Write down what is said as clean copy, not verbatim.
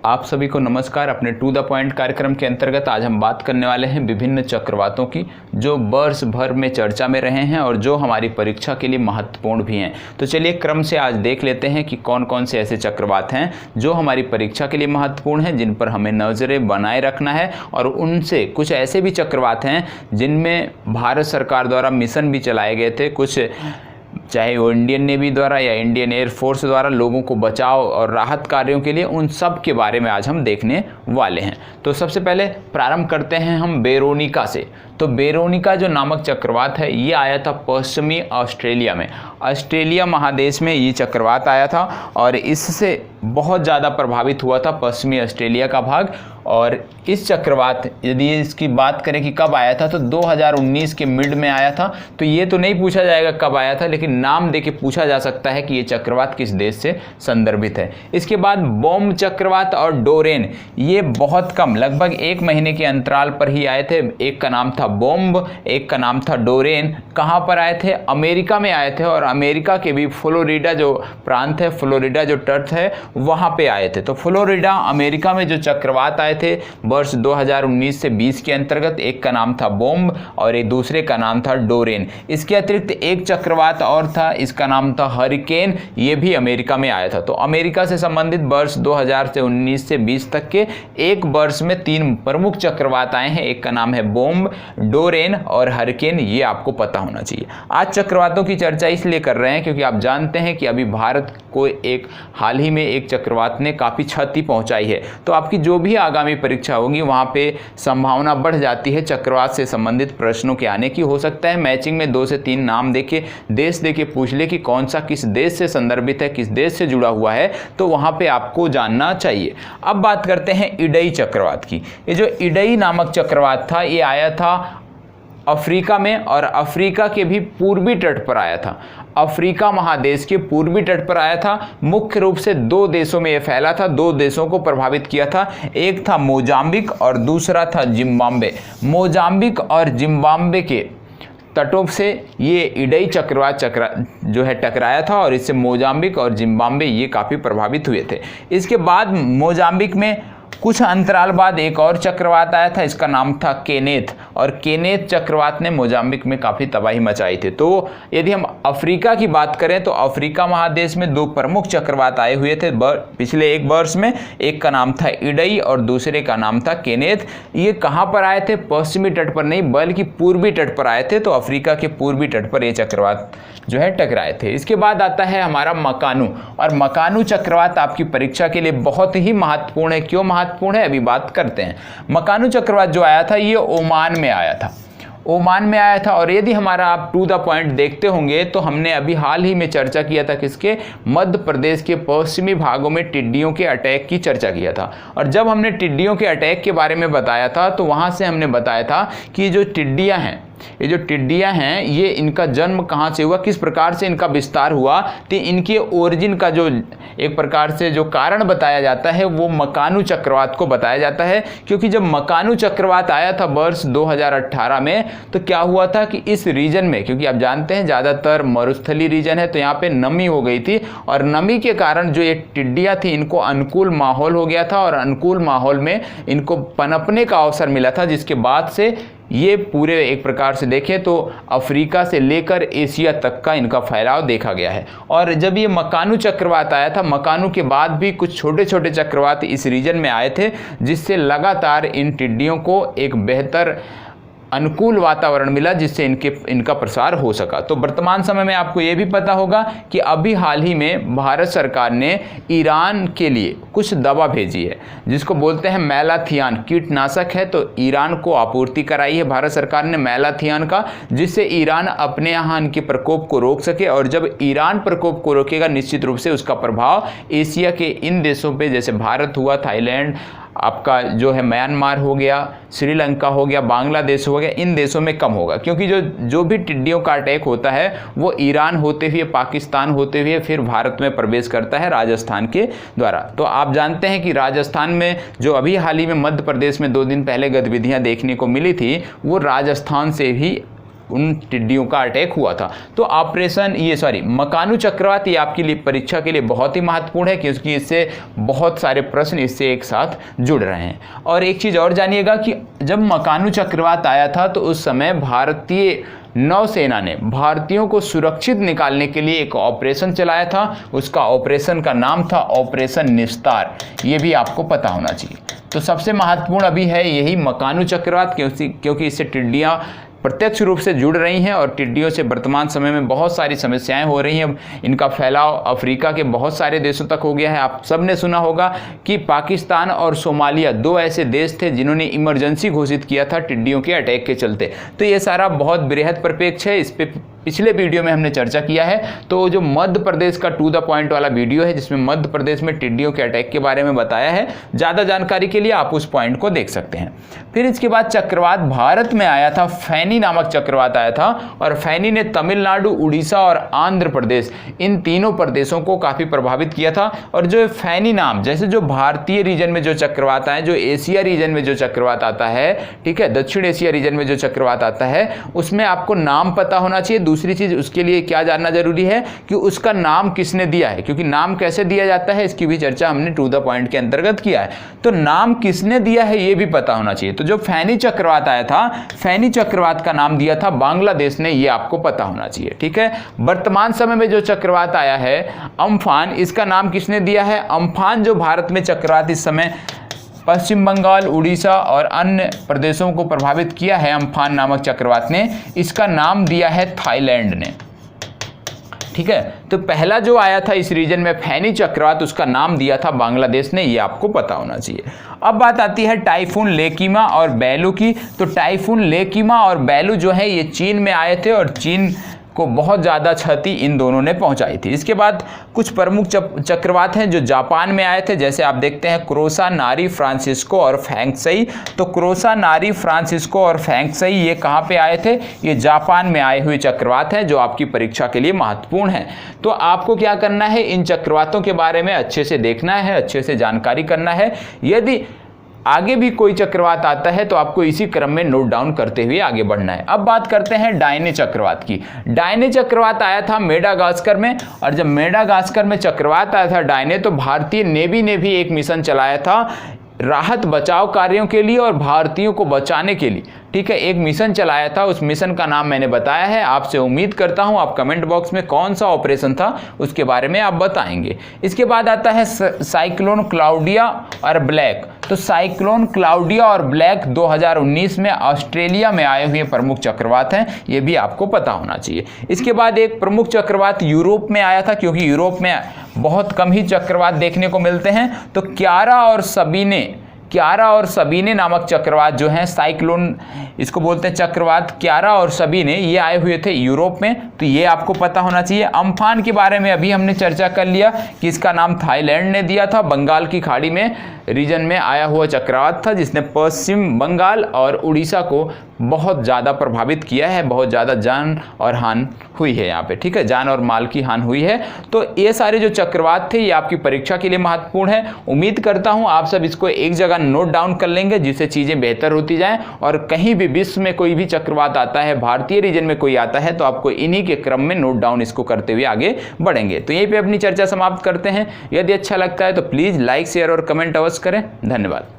आप सभी को नमस्कार। अपने टू द पॉइंट कार्यक्रम के अंतर्गत आज हम बात करने वाले हैं विभिन्न चक्रवातों की जो वर्ष भर में चर्चा में रहे हैं और जो हमारी परीक्षा के लिए महत्वपूर्ण भी हैं। तो चलिए क्रम से आज देख लेते हैं कि कौन कौन से ऐसे चक्रवात हैं जो हमारी परीक्षा के लिए महत्वपूर्ण हैं, जिन पर हमें नज़रें बनाए रखना है। और उनसे कुछ ऐसे भी चक्रवात हैं जिनमें भारत सरकार द्वारा मिशन भी चलाए गए थे, कुछ चाहे वो इंडियन नेवी द्वारा या इंडियन एयरफोर्स द्वारा लोगों को बचाव और राहत कार्यों के लिए, उन सब के बारे में आज हम देखने वाले हैं। तो सबसे पहले प्रारंभ करते हैं हम बेरोनिका से। तो बेरोनिका जो नामक चक्रवात है ये आया था पश्चिमी ऑस्ट्रेलिया में, ऑस्ट्रेलिया महादेश में ये चक्रवात आया था और इससे बहुत ज़्यादा प्रभावित हुआ था पश्चिमी ऑस्ट्रेलिया का भाग। और इस चक्रवात यदि इसकी बात करें कि कब आया था तो 2019 के मिड में आया था। तो ये तो नहीं पूछा जाएगा कब आया था, लेकिन नाम देके पूछा जा सकता है कि ये चक्रवात किस देश से संदर्भित है। इसके बाद बोम चक्रवात और डोरेन, ये बहुत कम लगभग एक महीने के अंतराल पर ही आए थे। एक का नाम था बोम्ब, एक का नाम था डोरेन। कहाँ पर आए थे? अमेरिका में आए थे और अमेरिका के भी फ्लोरिडा जो प्रांत है, फ्लोरिडा जो तट है वहाँ पे आए थे। तो फ्लोरिडा अमेरिका में जो चक्रवात आए थे वर्ष 2019 से 20 के अंतर्गत, एक का नाम था बोम्ब और एक दूसरे का नाम था डोरेन। इसके अतिरिक्त एक चक्रवात और था, इसका नाम था हरिकेन, ये भी अमेरिका में आया था। तो अमेरिका से संबंधित वर्ष 2019 से 20 तक के एक वर्ष में 3 प्रमुख चक्रवात आए हैं। एक का नाम है बोम्ब, डोरेन और हरिकेन, ये आपको पता होना चाहिए। आज चक्रवातों की चर्चा इसलिए कर रहे हैं क्योंकि आप जानते हैं कि अभी भारत को एक हाल ही में एक चक्रवात ने काफ़ी क्षति पहुंचाई है। तो आपकी जो भी आगामी परीक्षा होगी वहाँ पे संभावना बढ़ जाती है चक्रवात से संबंधित प्रश्नों के आने की। हो सकता है मैचिंग में 2 से 3 नाम देके देश देके पूछ ले कि कौन सा किस देश से संदर्भित है, किस देश से जुड़ा हुआ है, तो वहाँ पे आपको जानना चाहिए। अब बात करते हैं इडई चक्रवात की। ये जो इडई नामक चक्रवात था ये आया था अफ्रीका में और अफ्रीका के भी पूर्वी तट पर आया था। अफ्रीका महादेश के पूर्वी तट पर आया था। मुख्य रूप से 2 देशों में यह फैला था, 2 देशों को प्रभावित किया था। एक था मोजाम्बिक और दूसरा था जिम्बाब्वे। मोजाम्बिक और जिम्बाब्वे के तटों से ये इडई चक्रवात जो है टकराया था और इससे मोजाम्बिक और जिम्बाब्वे ये काफ़ी प्रभावित हुए थे। इसके बाद मोजाम्बिक में कुछ अंतराल बाद एक और चक्रवात आया था, इसका नाम था केनेथ, और केनेथ चक्रवात ने मोजाम्बिक में काफ़ी तबाही मचाई थी। तो यदि हम अफ्रीका की बात करें तो अफ्रीका महादेश में 2 प्रमुख चक्रवात आए हुए थे पिछले एक वर्ष में। एक का नाम था इडई और दूसरे का नाम था केनेथ। ये कहाँ पर आए थे? पश्चिमी तट पर नहीं बल्कि पूर्वी तट पर आए थे। तो अफ्रीका के पूर्वी तट पर ये चक्रवात जो है टकराए थे। इसके बाद आता है हमारा मकानू, और मकानू चक्रवात आपकी परीक्षा के लिए बहुत ही महत्वपूर्ण है। क्यों महत्वपूर्ण है अभी बात करते हैं। मकानू चक्रवात जो आया था ये ओमान में आया था, ओमान में आया था। और यदि हमारा आप टू द पॉइंट देखते होंगे तो हमने अभी हाल ही में चर्चा किया था किसके? मध्य प्रदेश के पश्चिमी भागों में टिड्डियों के अटैक की चर्चा किया था। और जब हमने टिड्डियों के अटैक के बारे में बताया था तो वहाँ से हमने बताया था कि जो टिड्डियाँ हैं, ये जो टिड्डियाँ हैं ये इनका जन्म कहाँ से हुआ, किस प्रकार से इनका विस्तार हुआ, तो इनके ओरिजिन का जो एक प्रकार से जो कारण बताया जाता है वो मकानू चक्रवात को बताया जाता है। क्योंकि जब मकानू चक्रवात आया था वर्ष 2018 में तो क्या हुआ था कि इस रीजन में, क्योंकि आप जानते हैं ज़्यादातर मरुस्थली रीजन है, तो यहाँ पे नमी हो गई थी और नमी के कारण जो ये टिड्डियाँ थी इनको अनुकूल माहौल हो गया था और अनुकूल माहौल में इनको पनपने का अवसर मिला था, जिसके बाद से ये पूरे एक प्रकार से देखें तो अफ्रीका से लेकर एशिया तक का इनका फैलाव देखा गया है। और जब ये मकानू चक्रवात आया था, मकानू के बाद भी कुछ छोटे छोटे चक्रवात इस रीजन में आए थे, जिससे लगातार इन टिड्डियों को एक बेहतर अनुकूल वातावरण मिला, जिससे इनका प्रसार हो सका। तो वर्तमान समय में आपको ये भी पता होगा कि अभी हाल ही में भारत सरकार ने ईरान के लिए कुछ दवा भेजी है जिसको बोलते हैं मैलाथियान, कीटनाशक है। तो ईरान को आपूर्ति कराई है भारत सरकार ने मैलाथियान का, जिससे ईरान अपने यहाँ इनके प्रकोप को रोक सके। और जब ईरान प्रकोप को रोकेगा निश्चित रूप से उसका प्रभाव एशिया के इन देशों पे, जैसे भारत हुआ, थाईलैंड, आपका जो है म्यांमार हो गया, श्रीलंका हो गया, बांग्लादेश हो गया, इन देशों में कम होगा। क्योंकि जो भी टिड्डियों का अटैक होता है वो ईरान होते हुए, पाकिस्तान होते हुए फिर भारत में प्रवेश करता है राजस्थान के द्वारा। तो आप जानते हैं कि राजस्थान में जो अभी हाल ही में मध्य प्रदेश में 2 दिन पहले गतिविधियां देखने को मिली थी वो राजस्थान से भी उन टिड्डियों का अटैक हुआ था। तो मकानु चक्रवात, ये आपके लिए परीक्षा के लिए बहुत ही महत्वपूर्ण है क्योंकि इससे बहुत सारे प्रश्न इससे एक साथ जुड़ रहे हैं। और एक चीज़ और जानिएगा कि जब मकानु चक्रवात आया था तो उस समय भारतीय नौसेना ने भारतीयों को सुरक्षित निकालने के लिए एक ऑपरेशन चलाया था। उसका ऑपरेशन का नाम था ऑपरेशन निस्तार। ये भी आपको पता होना चाहिए। तो सबसे महत्वपूर्ण अभी है यही मकानु चक्रवात, क्योंकि इससे टिड्डियाँ प्रत्यक्ष रूप से जुड़ रही हैं और टिड्डियों से वर्तमान समय में बहुत सारी समस्याएं हो रही हैं। इनका फैलाव अफ्रीका के बहुत सारे देशों तक हो गया है। आप सब ने सुना होगा कि पाकिस्तान और सोमालिया 2 ऐसे देश थे जिन्होंने इमरजेंसी घोषित किया था टिड्डियों के अटैक के चलते। तो ये सारा बहुत बृहद परिप्रेक्ष्य है, इस पे पिछले वीडियो में हमने चर्चा किया है। तो जो मध्य प्रदेश का टू द पॉइंट वाला वीडियो है जिसमें मध्य प्रदेश में टिड्डियों के अटैक के बारे में बताया है, ज़्यादा जानकारी के लिए आप उस पॉइंट को देख सकते हैं। फिर इसके बाद चक्रवात भारत में आया था, फैनी नामक चक्रवात आया था और फैनी ने तमिलनाडु, उड़ीसा और आंध्र प्रदेश, इन तीनों प्रदेशों को काफ़ी प्रभावित किया था। और जो फैनी नाम, जैसे जो भारतीय रीजन में जो चक्रवात आए, जो एशिया रीजन में जो चक्रवात आता है, ठीक है, दक्षिण एशिया रीजन में जो चक्रवात आता है उसमें आपको नाम पता होना चाहिए। दूसरी चीज उसके लिए क्या जानना जरूरी है कि उसका नाम किसने दिया है, क्योंकि नाम कैसे दिया जाता है इसकी भी चर्चा हमने टू द पॉइंट के अंतर्गत किया है। तो नाम किसने दिया है ये भी पता होना चाहिए। तो जो फैनी चक्रवात आया था, फैनी चक्रवात का नाम दिया था बांग्लादेश ने, ये आपको पता होना चाहिए, ठीक है। वर्तमान समय में जो चक्रवात आया है अम्फान, इसका नाम किसने दिया है? अम्फान जो भारत में चक्रवात इस समय पश्चिम बंगाल, उड़ीसा और अन्य प्रदेशों को प्रभावित किया है अम्फान नामक चक्रवात ने, इसका नाम दिया है थाईलैंड ने, ठीक है। तो पहला जो आया था इस रीजन में फैनी चक्रवात, उसका नाम दिया था बांग्लादेश ने, ये आपको पता होना चाहिए। अब बात आती है टाइफून लेकिमा और बैलू की। तो टाइफून लेकिमा और बैलू जो है ये चीन में आए थे और चीन को बहुत ज़्यादा क्षति इन दोनों ने पहुंचाई थी। इसके बाद कुछ प्रमुख चक्रवात हैं जो जापान में आए थे, जैसे आप देखते हैं क्रोसा, नारी, फ्रांसिस्को और फैंगसई। तो क्रोसा, नारी, फ्रांसिस्को और फैंगसई ये कहाँ पे आए थे? ये जापान में आए हुए चक्रवात हैं जो आपकी परीक्षा के लिए महत्वपूर्ण है। तो आपको क्या करना है, इन चक्रवातों के बारे में अच्छे से देखना है, अच्छे से जानकारी करना है। यदि आगे भी कोई चक्रवात आता है तो आपको इसी क्रम में नोट डाउन करते हुए आगे बढ़ना है। अब बात करते हैं डायने चक्रवात की। डायने चक्रवात आया था मेडागास्कर में, और जब मेडागास्कर में चक्रवात आया था डायने, तो भारतीय नेवी ने भी एक मिशन चलाया था राहत बचाव कार्यों के लिए और भारतीयों को बचाने के लिए, ठीक है, एक मिशन चलाया था। उस मिशन का नाम मैंने बताया है, आपसे उम्मीद करता हूं आप कमेंट बॉक्स में कौन सा ऑपरेशन था उसके बारे में आप बताएंगे। इसके बाद आता है साइक्लोन क्लाउडिया और ब्लैक। तो साइक्लोन क्लाउडिया और ब्लैक 2019 में ऑस्ट्रेलिया में आए हुए प्रमुख चक्रवात हैं, ये भी आपको पता होना चाहिए। इसके बाद एक प्रमुख चक्रवात यूरोप में आया था, क्योंकि यूरोप में बहुत कम ही चक्रवात देखने को मिलते हैं। तो क्यारा और सबीने नामक चक्रवात जो हैं, साइक्लोन इसको बोलते हैं चक्रवात, क्यारा और सबीने, ये आए हुए थे यूरोप में। तो ये आपको पता होना चाहिए। अम्फान के बारे में अभी हमने चर्चा कर लिया कि इसका नाम थाईलैंड ने दिया था। बंगाल की खाड़ी में रीजन में आया हुआ चक्रवात था जिसने पश्चिम बंगाल और उड़ीसा को बहुत ज़्यादा प्रभावित किया है, बहुत ज़्यादा जान और हानि हुई है यहाँ पे, ठीक है, जान और माल की हानि हुई है। तो ये सारे जो चक्रवात थे ये आपकी परीक्षा के लिए महत्वपूर्ण है। उम्मीद करता हूँ आप सब इसको एक जगह नोट डाउन कर लेंगे जिससे चीज़ें बेहतर होती जाएं, और कहीं भी विश्व में कोई भी चक्रवात आता है, भारतीय रीजन में कोई आता है, तो आपको इन्हीं के क्रम में नोट डाउन इसको करते हुए आगे बढ़ेंगे। तो यहीं पर अपनी चर्चा समाप्त करते हैं। यदि अच्छा लगता है तो प्लीज़ लाइक, शेयर और कमेंट अवश्य करें। धन्यवाद।